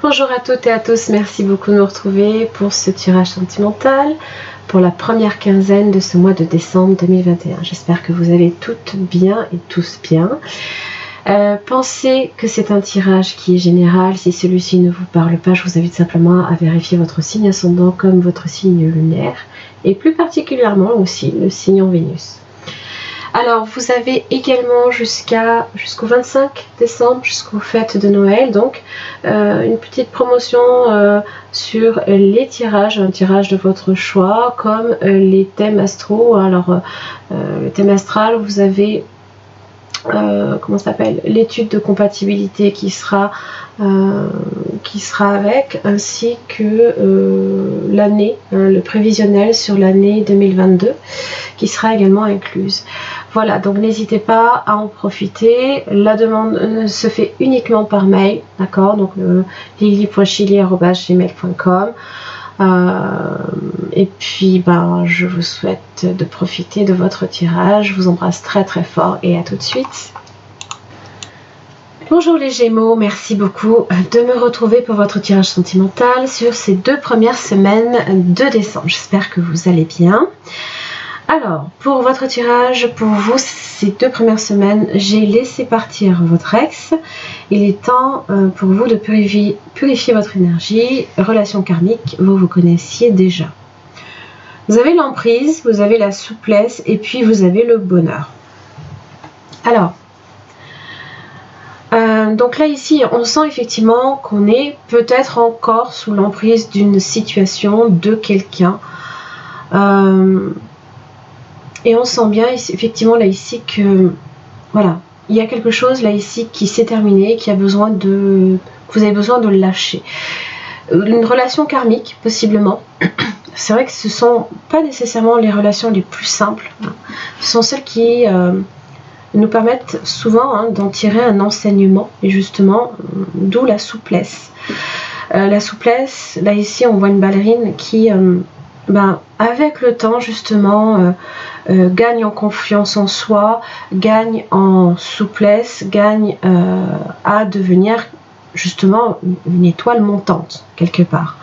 Bonjour à toutes et à tous, merci beaucoup de nous retrouver pour ce tirage sentimental pour la première quinzaine de ce mois de décembre 2021. J'espère que vous allez toutes bien et tous bien. Pensez que c'est un tirage qui est général. Si celui-ci ne vous parle pas, je vous invite simplement à vérifier votre signe ascendant comme votre signe lunaire et plus particulièrement aussi le signe en Vénus. Alors, vous avez également jusqu'au 25 décembre, jusqu'aux fêtes de Noël, donc une petite promotion sur les tirages, un tirage de votre choix, comme les thèmes astraux. Alors, le thème astral, vous avez comment ça s'appelle, l'étude de compatibilité qui sera avec, ainsi que l'année, le prévisionnel sur l'année 2022 qui sera également incluse. Voilà, donc n'hésitez pas à en profiter. La demande se fait uniquement par mail, d'accord, donc lily.chili@gmail.com. Et puis je vous souhaite de profiter de votre tirage. Je vous embrasse très très fort et à tout de suite. Bonjour les Gémeaux, merci beaucoup de me retrouver pour votre tirage sentimental sur ces 2 premières semaines de décembre. J'espère que vous allez bien. Alors, pour votre tirage, pour vous, ces 2 premières semaines, j'ai laissé partir votre ex. Il est temps pour vous de purifier votre énergie, relation karmique, vous connaissiez déjà. Vous avez l'emprise, vous avez la souplesse et puis vous avez le bonheur. Alors, donc là ici, on sent effectivement qu'on est peut-être encore sous l'emprise d'une situation, de quelqu'un. Et on sent bien effectivement là ici que voilà, il y a quelque chose là ici qui s'est terminé, que vous avez besoin de lâcher. Une relation karmique possiblement. C'est vrai que ce ne sont pas nécessairement les relations les plus simples. Ce sont celles qui nous permettent souvent d'en tirer un enseignement, et justement, d'où la souplesse. La souplesse, là ici on voit une ballerine qui, avec le temps justement, gagne en confiance en soi, gagne en souplesse, gagne à devenir justement une étoile montante quelque part.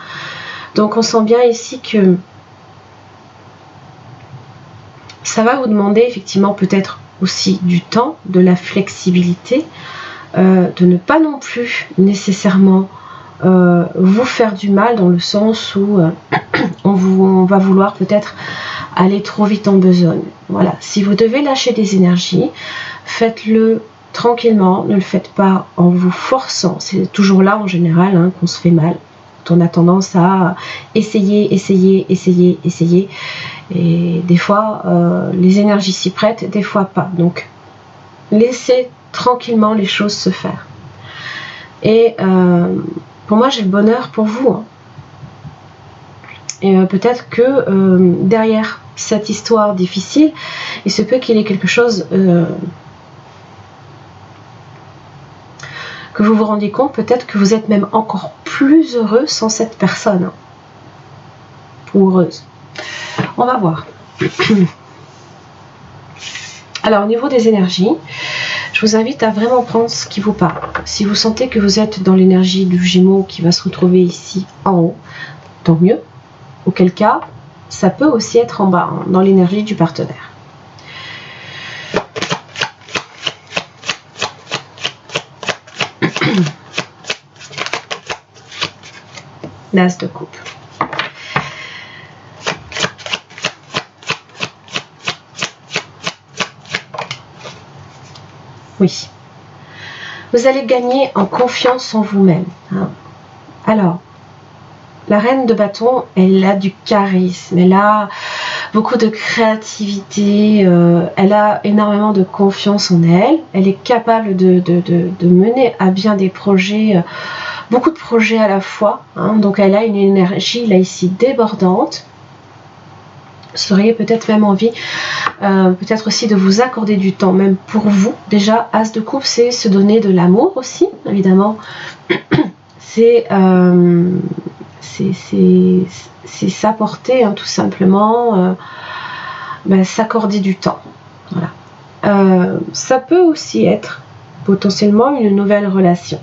Donc on sent bien ici que ça va vous demander effectivement peut-être aussi du temps, de la flexibilité, de ne pas non plus nécessairement vous faire du mal, dans le sens où on va vouloir peut-être aller trop vite en besogne. Voilà, si vous devez lâcher des énergies, faites-le tranquillement, ne le faites pas en vous forçant. C'est toujours là en général qu'on se fait mal. On a tendance à essayer, et des fois les énergies s'y prêtent, des fois pas. Donc laissez tranquillement les choses se faire. Et pour moi, j'ai le bonheur pour vous. Et peut-être que derrière cette histoire difficile, il se peut qu'il y ait quelque chose que vous vous rendiez compte, peut-être que vous êtes même encore plus heureux sans cette personne, ou heureuse. On va voir. Alors au niveau des énergies, je vous invite à vraiment prendre ce qui vous parle. Si vous sentez que vous êtes dans l'énergie du Gémeaux qui va se retrouver ici en haut, tant mieux. Auquel cas, ça peut aussi être en bas, dans l'énergie du partenaire. L'As de coupe. Oui. Vous allez gagner en confiance en vous-même. Alors, la reine de bâton, elle a du charisme, elle a beaucoup de créativité, elle a énormément de confiance en elle, elle est capable de mener à bien des projets, beaucoup de projets à la fois, donc elle a une énergie là ici débordante. Vous auriez peut-être même envie, peut-être aussi de vous accorder du temps, même pour vous. Déjà, As de coupe, c'est se donner de l'amour aussi, évidemment. C'est s'apporter tout simplement, s'accorder du temps. Voilà. Ça peut aussi être potentiellement une nouvelle relation.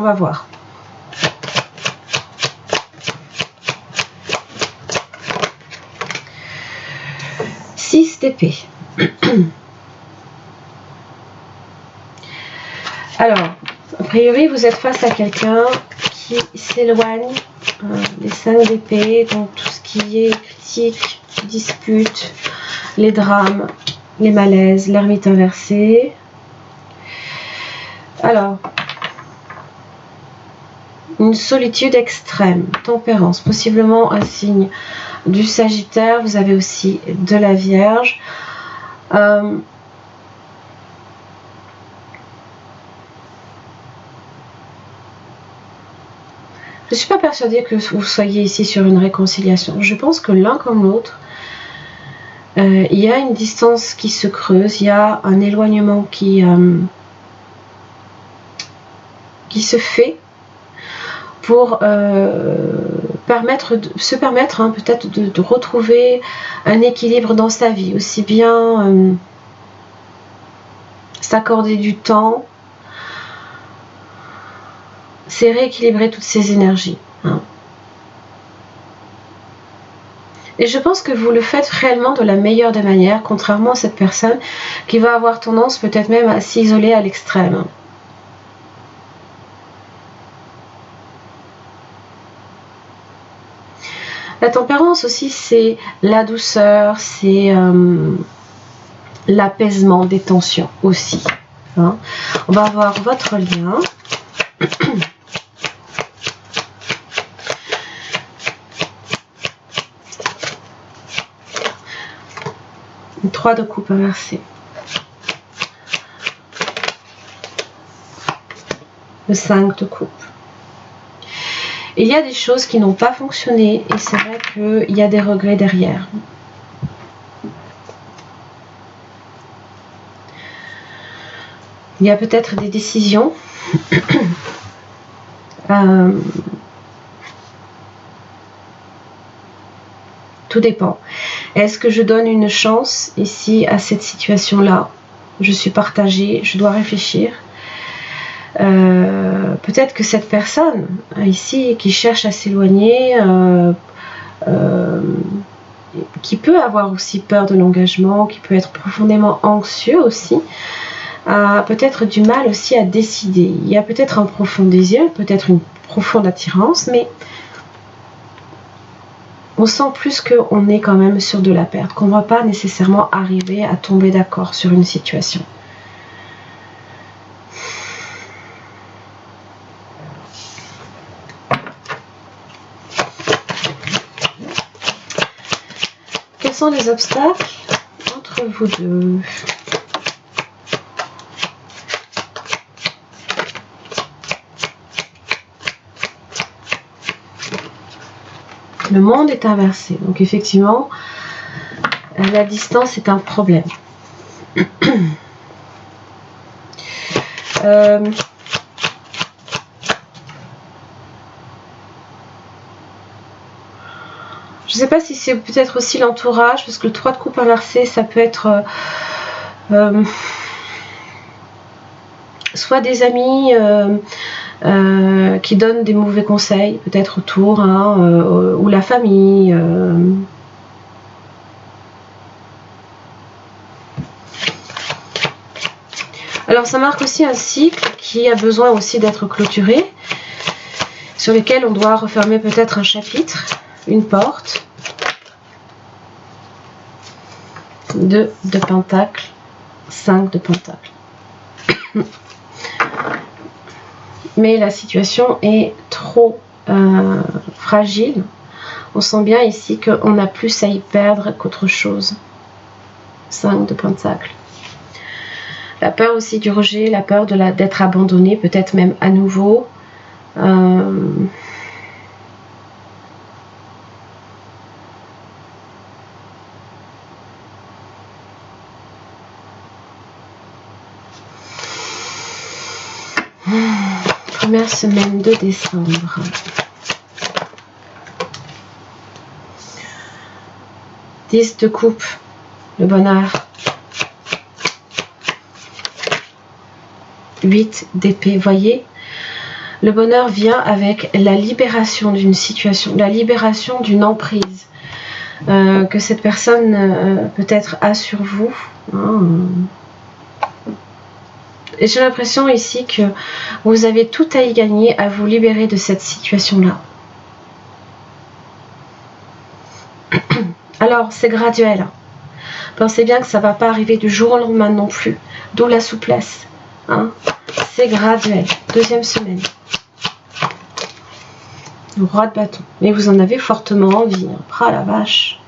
On va voir. 6 d'épée. Alors, a priori, vous êtes face à quelqu'un qui s'éloigne. Les 5 d'épée, donc tout ce qui est critique, dispute, les drames, les malaises, l'ermite inversé. Alors, une solitude extrême, tempérance, possiblement un signe du Sagittaire. Vous avez aussi de la Vierge. Je ne suis pas persuadée que vous soyez ici sur une réconciliation. Je pense que l'un comme l'autre, il y a une distance qui se creuse, il y a un éloignement qui se fait pour se permettre peut-être de retrouver un équilibre dans sa vie, aussi bien s'accorder du temps, c'est rééquilibrer toutes ces énergies. Et je pense que vous le faites réellement de la meilleure des manières, contrairement à cette personne qui va avoir tendance peut-être même à s'isoler à l'extrême. La tempérance aussi, c'est la douceur, c'est l'apaisement des tensions aussi. On va voir votre lien. 3 de coupe inversée. Le 5 de coupe. Il y a des choses qui n'ont pas fonctionné et c'est vrai qu'il y a des regrets derrière. Il y a peut-être des décisions. Tout dépend. Est-ce que je donne une chance ici à cette situation-là? Je suis partagée, je dois réfléchir. Peut-être que cette personne ici qui cherche à s'éloigner, qui peut avoir aussi peur de l'engagement, qui peut être profondément anxieux aussi, a peut-être du mal aussi à décider. Il y a peut-être un profond désir, peut-être une profonde attirance, mais on sent plus qu'on est quand même sur de la perte, qu'on ne va pas nécessairement arriver à tomber d'accord sur une situation. Quels sont les obstacles entre vous deux? Le monde est inversé, donc effectivement, la distance est un problème. Je ne sais pas si c'est peut-être aussi l'entourage, parce que le 3 de coupe inversé, ça peut être soit des amis qui donnent des mauvais conseils, peut-être autour, ou la famille. Alors ça marque aussi un cycle qui a besoin aussi d'être clôturé, sur lequel on doit refermer peut-être un chapitre, une porte. 2 de pentacle, 5 de pentacle. Mais la situation est trop fragile. On sent bien ici qu'on a plus à y perdre qu'autre chose. 5 de pentacle. La peur aussi du rejet, la peur d'être abandonné, peut-être même à nouveau. Première semaine de décembre. « 10 de coupe, le bonheur. 8 d'épée, voyez, Le bonheur vient avec la libération d'une situation, la libération d'une emprise que cette personne peut-être a sur vous. Et j'ai l'impression ici que vous avez tout à y gagner à vous libérer de cette situation-là. Alors, c'est graduel. Pensez bien que ça ne va pas arriver du jour au lendemain non plus. D'où la souplesse. C'est graduel. Deuxième semaine. Le roi de bâton. Et vous en avez fortement envie. Ah la vache.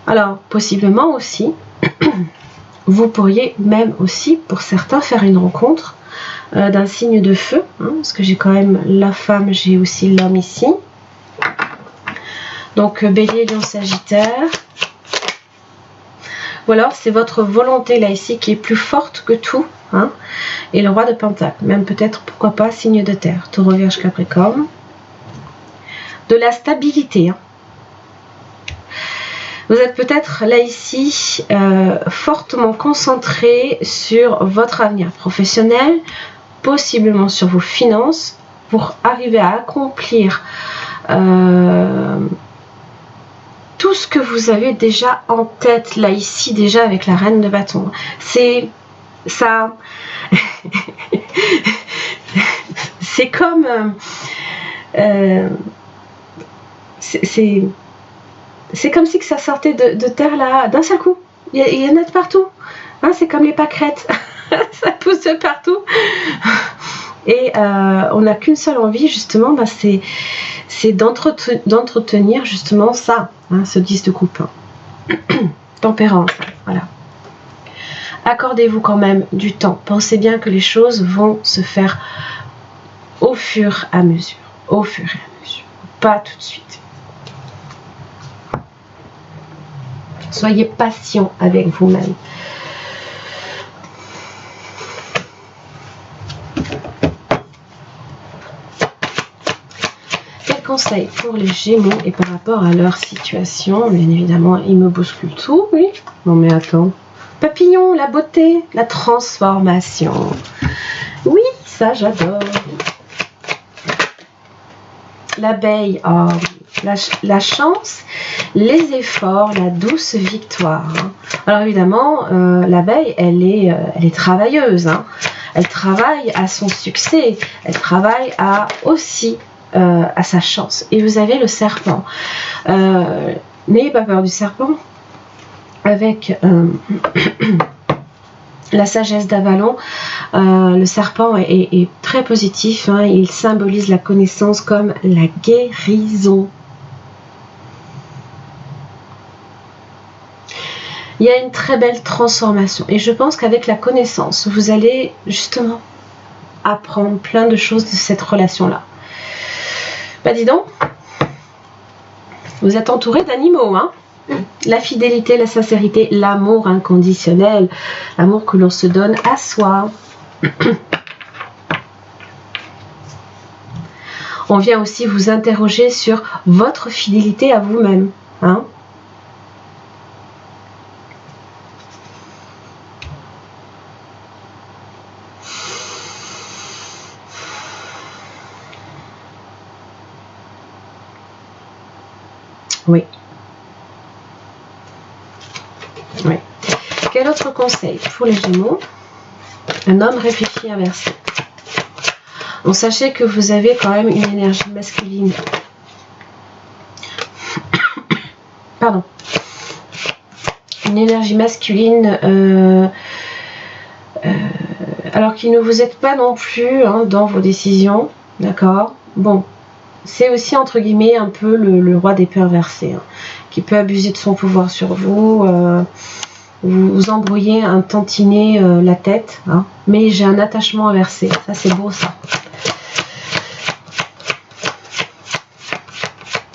Alors, possiblement aussi, vous pourriez même aussi, pour certains, faire une rencontre d'un signe de feu. Parce que j'ai quand même la femme, j'ai aussi l'homme ici. Donc, Bélier, Lion, Sagittaire. Ou alors, c'est votre volonté là ici qui est plus forte que tout. Et le roi de Pentacle. Même peut-être, pourquoi pas, signe de terre. Taureau, Vierge, Capricorne. De la stabilité. Vous êtes peut-être là ici fortement concentré sur votre avenir professionnel, possiblement sur vos finances, pour arriver à accomplir tout ce que vous avez déjà en tête là ici déjà avec la reine de bâton. C'est ça. C'est comme c'est comme si que ça sortait de terre là d'un seul coup. Il y en a de partout. C'est comme les pâquerettes. Ça pousse de partout. Et on n'a qu'une seule envie justement, c'est d'entretenir justement ça, ce 10 de coupe. Tempérance, voilà. Accordez-vous quand même du temps. Pensez bien que les choses vont se faire au fur et à mesure. Au fur et à mesure. Pas tout de suite. Soyez patient avec vous-même. Quel conseil pour les Gémeaux et par rapport à leur situation? Bien évidemment, ils me bousculent tout, oui. Non mais attends. Papillon, la beauté, la transformation. Oui, ça j'adore. L'abeille, oh, la chance, les efforts, la douce victoire. Alors évidemment, l'abeille, elle est travailleuse. Elle travaille à son succès. Elle travaille aussi à sa chance. Et vous avez le serpent. N'ayez pas peur du serpent. Avec la sagesse d'Avalon, le serpent est très positif. Il symbolise la connaissance comme la guérison. Il y a une très belle transformation. Et je pense qu'avec la connaissance, vous allez justement apprendre plein de choses de cette relation-là. Bah dis donc, vous êtes entouré d'animaux, La fidélité, la sincérité, l'amour inconditionnel, l'amour que l'on se donne à soi. On vient aussi vous interroger sur votre fidélité à vous-même. Oui. Oui. Quel autre conseil pour les Gémeaux? Un homme réfléchi inversé. Donc sachez que vous avez quand même une énergie masculine. Pardon. Une énergie masculine alors qu'il ne vous aide pas non plus dans vos décisions. D'accord? Bon. C'est aussi entre guillemets un peu le roi d'épée inversé, qui peut abuser de son pouvoir sur vous, vous embrouillez un tantinet la tête, mais j'ai un attachement inversé, ça c'est beau ça.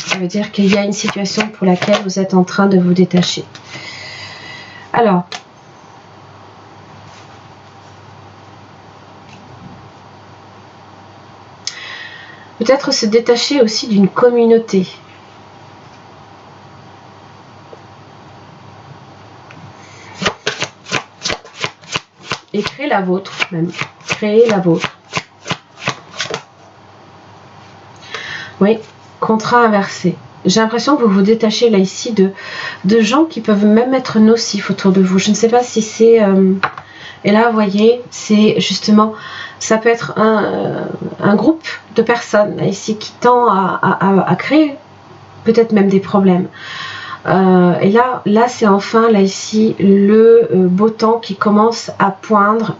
Ça veut dire qu'il y a une situation pour laquelle vous êtes en train de vous détacher. Alors, peut-être se détacher aussi d'une communauté. Et créer la vôtre même. Créer la vôtre. Oui, contrat inversé. J'ai l'impression que vous vous détachez là ici de gens qui peuvent même être nocifs autour de vous. Je ne sais pas si c'est... et là, vous voyez, c'est justement... Ça peut être un groupe de personnes là ici qui tend à créer peut-être même des problèmes. Et là c'est enfin là ici le beau temps qui commence à poindre.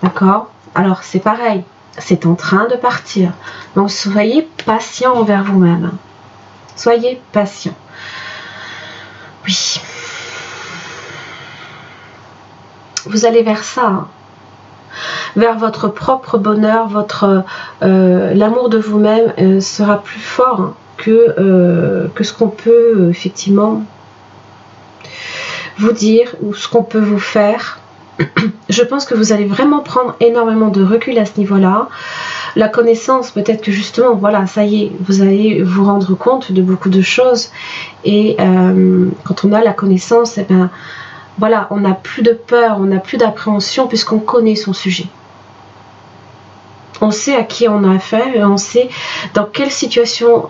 D'accord? Alors c'est pareil, c'est en train de partir. Donc soyez patient envers vous-même. Soyez patient. Oui. Vous allez vers ça, hein. Vers votre propre bonheur, l'amour de vous-même sera plus fort, hein, que ce qu'on peut effectivement vous dire ou ce qu'on peut vous faire. Je pense que vous allez vraiment prendre énormément de recul à ce niveau-là. La connaissance, peut-être que justement, voilà, ça y est, vous allez vous rendre compte de beaucoup de choses. Et quand on a la connaissance, eh ben, voilà, on n'a plus de peur, on n'a plus d'appréhension puisqu'on connaît son sujet. On sait à qui on a affaire et on sait dans quelle situation,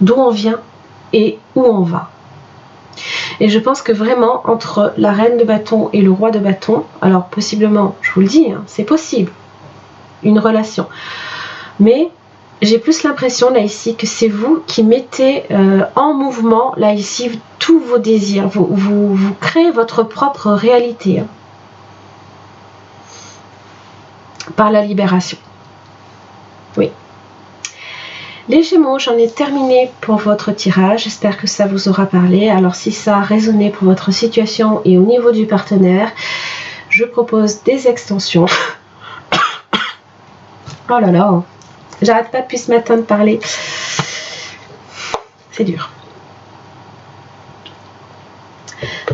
d'où on vient et où on va. Et je pense que vraiment, entre la reine de bâton et le roi de bâton, alors possiblement, je vous le dis, hein, c'est possible, une relation. Mais j'ai plus l'impression là ici que c'est vous qui mettez en mouvement là ici tous vos désirs. Vous créez votre propre réalité, hein, par la libération. Oui. Les Gémeaux, j'en ai terminé pour votre tirage. J'espère que ça vous aura parlé. Alors si ça a résonné pour votre situation et au niveau du partenaire, je propose des extensions. Oh là là, j'arrête pas depuis ce matin de parler. C'est dur.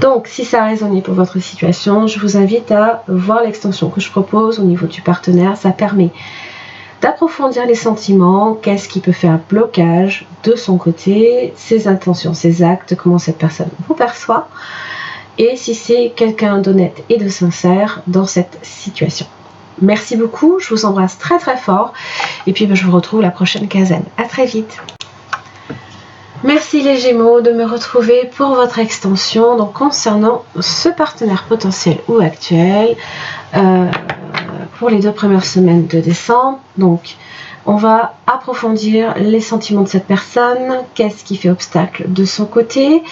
Donc, si ça a résonné pour votre situation, je vous invite à voir l'extension que je propose au niveau du partenaire. Ça permet d'approfondir les sentiments, qu'est-ce qui peut faire blocage de son côté, ses intentions, ses actes, comment cette personne vous perçoit, et si c'est quelqu'un d'honnête et de sincère dans cette situation. Merci beaucoup, je vous embrasse très très fort, et puis je vous retrouve la prochaine quinzaine. À très vite. Merci les Gémeaux de me retrouver pour votre extension, donc concernant ce partenaire potentiel ou actuel, pour les 2 premières semaines de décembre. Donc on va approfondir les sentiments de cette personne, qu'est-ce qui fait obstacle de son côté,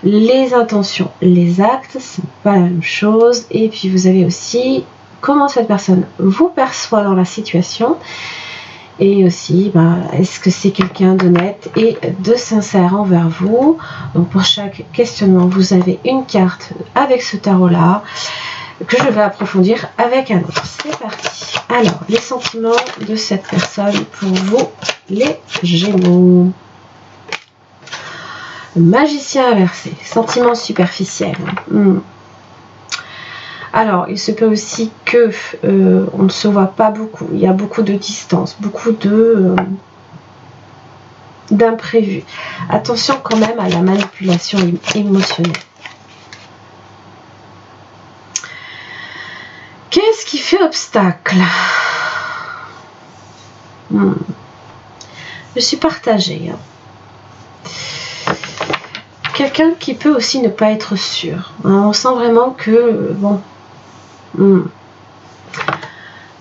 les intentions, les actes, c'est pas la même chose, et puis vous avez aussi comment cette personne vous perçoit dans la situation, et aussi est-ce que c'est quelqu'un d'honnête et de sincère envers vous. Donc pour chaque questionnement vous avez une carte avec ce tarot là que je vais approfondir avec un autre. C'est parti. Alors, les sentiments de cette personne pour vous, les Gémeaux. Magicien inversé, sentiments superficiels. Alors, il se peut aussi que on ne se voit pas beaucoup. Il y a beaucoup de distance, beaucoup d'imprévus. Attention quand même à la manipulation émotionnelle. Qu'est-ce qui fait obstacle? Je suis partagée. Quelqu'un qui peut aussi ne pas être sûr. On sent vraiment que... bon.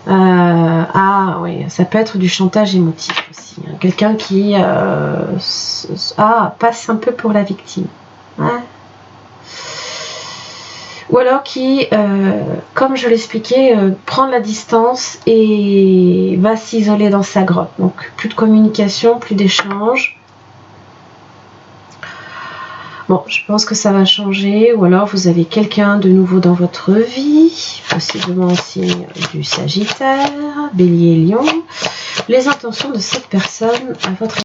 Ah oui, ça peut être du chantage émotif aussi. Quelqu'un qui passe un peu pour la victime. Ouais. Ou alors qui, comme je l'expliquais, prend la distance et va s'isoler dans sa grotte. Donc plus de communication, plus d'échange. Bon, je pense que ça va changer. Ou alors vous avez quelqu'un de nouveau dans votre vie, possiblement en signe du Sagittaire, Bélier, Lion. Les intentions de cette personne à votre